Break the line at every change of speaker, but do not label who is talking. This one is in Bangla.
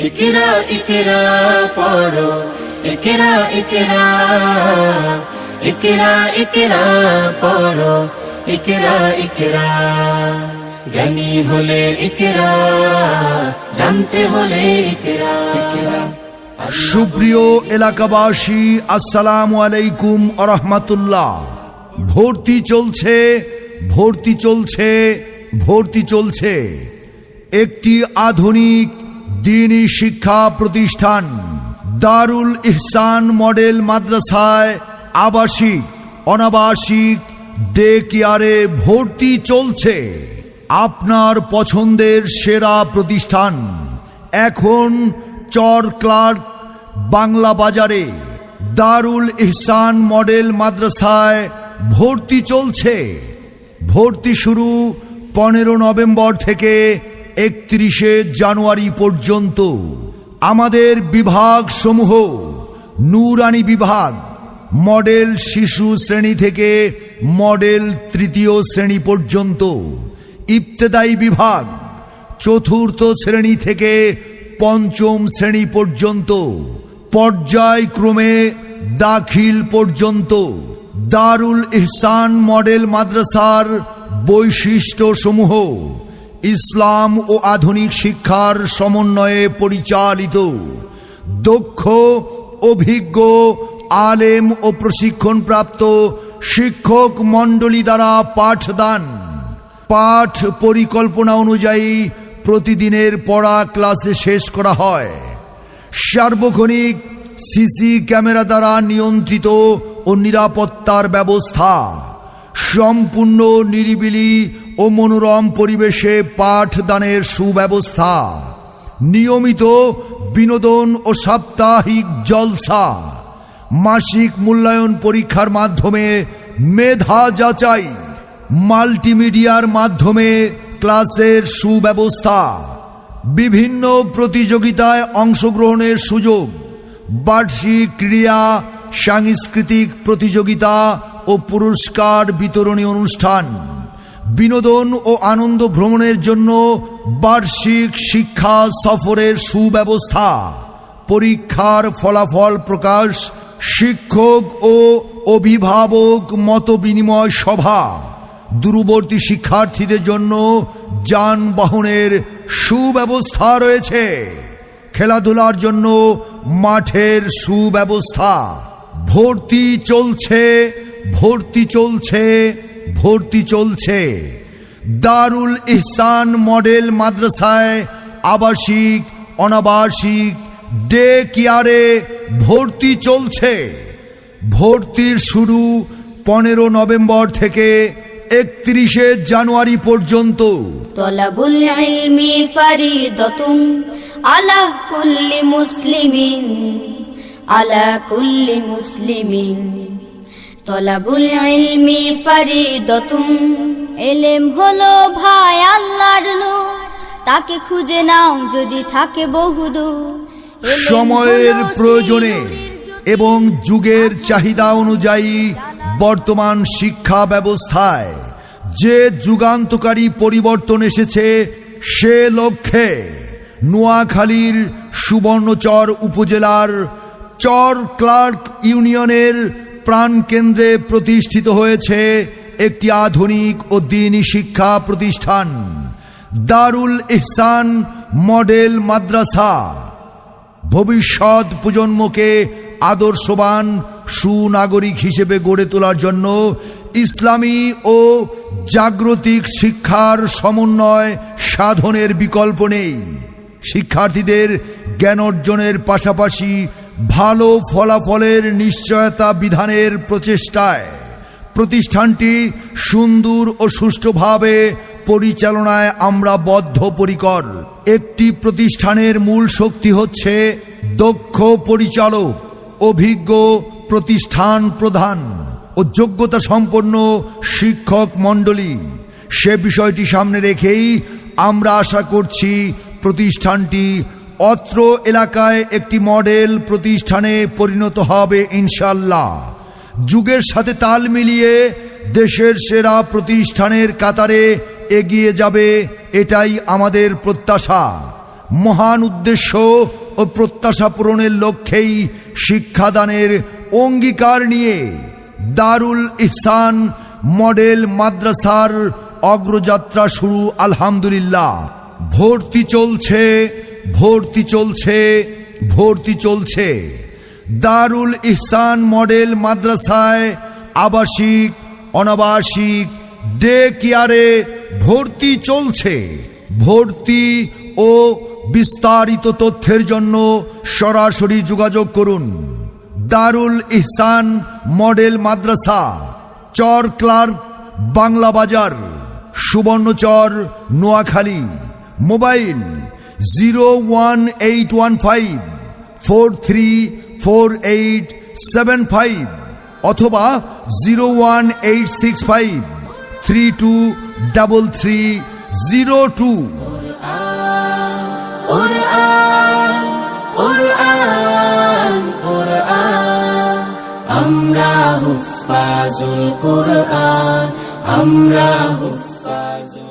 ইকরা ইকরা পড়ো, ইকরা ইকরা, ইকরা ইকরা পড়ো, ইকরা ইকরা। জ্ঞানী হলে ইকরা, জানতে হলে ইকরা।
সুপ্রিয় এলাকাবাসী, আসসালামু আলাইকুম ওয়া রাহমাতুল্লাহ। ভর্তি চলছে, ভর্তি চলছে, ভর্তি চলছে। একটি আধুনিক দ্বীনি শিক্ষা প্রতিষ্ঠান দারুল ইহসান মডেল মাদ্রাসায় আবাসিক অনাবাসিক ডে কেয়ারে ভর্তি চলছে। আপনার পছন্দের সেরা প্রতিষ্ঠান এখন চর ক্লার্ক বাংলা বাজারে দারুল ইহসান মডেল মাদ্রাসায় ভর্তি চলছে। ভর্তি শুরু 15 নভেম্বর থেকে 31 জানুয়ারি পর্যন্ত। আমাদের বিভাগ সমূহ: নূরানী বিভাগ, মডেল শিশু শ্রেণী থেকে মডেল 3য় শ্রেণী পর্যন্ত। ইবতেদায়ী বিভাগ, 4র্থ শ্রেণী থেকে 5ম শ্রেণী পর্যন্ত। পর্যায়ক্রমে দাখিল পর্যন্ত। দারুল ইহসান মডেল মাদ্রাসার বৈশিষ্ট্য সমূহ: ইসলাম ও আধুনিক শিক্ষার সমন্বয়ে পরিচালিত, দক্ষ অভিজ্ঞ আলেম ও প্রশিক্ষণপ্রাপ্ত শিক্ষক মণ্ডলী দ্বারা পাঠদান। পাঠ পরিকল্পনা অনুযায়ী প্রতিদিনের পড়া ক্লাসে শেষ করা হয়। সার্বক্ষণিক সিসি ক্যামেরা দ্বারা নিয়ন্ত্রিত ও নিরাপত্তার ব্যবস্থা। সম্পূর্ণ নিরিবিলি ও মনোরম পরিবেশে পাঠদানের সুব্যবস্থা। নিয়মিত বিনোদন ও সাপ্তাহিক জলসা। মাসিক মূল্যায়ন পরীক্ষার মাধ্যমে মেধা যাচাই। মাল্টিমিডিয়ার মাধ্যমে ক্লাসের সুব্যবস্থা। বিভিন্ন প্রতিযোগিতায় অংশগ্রহণের সুযোগ। বার্ষিক ক্রীড়া, সাংস্কৃতিক প্রতিযোগিতা ও পুরস্কার বিতরণী অনুষ্ঠান। বিনোদন ও আনন্দ ভ্রমণের জন্য বার্ষিক শিক্ষা সফরের সুব্যবস্থা। পরীক্ষার ফলাফল প্রকাশ, শিক্ষক ও অভিভাবক মত বিনিময় সভা। দূরবর্তী শিক্ষার্থীদের জন্য যানবাহনের সুব্যবস্থা রয়েছে। খেলাধুলার জন্য মাঠের সুব্যবস্থা। ভর্তি চলছে, ভর্তি চলছে, ভর্তি চলছে। দারুল ইহসান মডেল মাদ্রাসায় আবাসিক অনাবাসিক ডে কেয়ারে ভর্তি চলছে। ভর্তির শুরু 15 নভেম্বর থেকে 31 জানুয়ারি পর্যন্ত।
তলাবুল ইলমি ফারিদাতুন আলা কুল্লি মুসলিমিন, আলা কুল্লি মুসলিমিন। তলাবুল ইলমি ফারিদাতুন, ইলম হলো ভাই আল্লাহর নূর, তাকে খুঁজে নাও যদি থাকে বহুদূর।
সময়ের প্রয়োজনে এবং যুগের চাহিদা অনুযায়ী বর্তমান শিক্ষা ব্যবস্থায় যে যুগান্তকারী পরিবর্তন এসেছে, সে লক্ষ্যে নোয়াখালীর সুবর্ণচর উপজেলার চর ক্লার্ক ইউনিয়নের প্রাণকেন্দ্রে প্রতিষ্ঠিত হয়েছে একটি আধুনিক ও দ্বীনি শিক্ষা প্রতিষ্ঠান দারুল ইহসান মডেল মাদ্রাসা। ভবিষ্যৎ প্রজন্মকে আদর্শবান সুনাগরিক হিসেবে গড়ে তোলার জন্য ইসলামী ও জাগতিক শিক্ষার সমন্বয় সাধনের বিকল্প নেই। শিক্ষার্থীদের জ্ঞান অর্জনের পাশাপাশি ভালো ফলাফলের নিশ্চয়তা বিধানের প্রচেষ্টায় প্রতিষ্ঠানটি সুন্দর ও সুষ্ঠুভাবে পরিচালনায় আমরা বদ্ধপরিকর। একটি প্রতিষ্ঠানের মূল শক্তি হচ্ছে দক্ষ পরিচালক, অভিজ্ঞ প্রতিষ্ঠান প্রধান ও যোগ্যতা সম্পন্ন শিক্ষক মণ্ডলী। সে বিষয়টি সামনে রেখেই আমরা আশা করছি প্রতিষ্ঠানটি অত্র এলাকায় একটি মডেল প্রতিষ্ঠানে পরিণত হবে ইনশাআল্লাহ। যুগের সাথে তাল মিলিয়ে দেশের সেরা প্রতিষ্ঠানের কাতারে এগিয়ে যাবে, এটাই আমাদের প্রত্যাশা। মহান উদ্দেশ্য ও প্রত্যাশা পূরণের লক্ষ্যেই শিক্ষাদানের অঙ্গীকার নিয়ে দারুল ইহসান মডেল মাদ্রাসার অগ্রযাত্রা শুরু। আলহামদুলিল্লাহ, ভর্তি চলছে, ভর্তি চলছে, ভর্তি চলছে। দারুল ইহসান মডেল মাদ্রাসায় আবাসিক, অনাবাসিক, ডে কেয়ারে ভর্তি চলছে। ভর্তি ও বিস্তারিত তথ্যের জন্য সরাসরি যোগাযোগ করুন। দারুল ইহসান মডেল মাদ্রাসা, চর ক্লার্ক, বাংলা বাজার, সুবর্ণচর, নোয়াখালী। মোবাইল 01815434875 অথবা 01865323302।
কোরআন কোরআন কোরআন, আমরা হুফাজুল কোরআন, আমরা হুফাজুল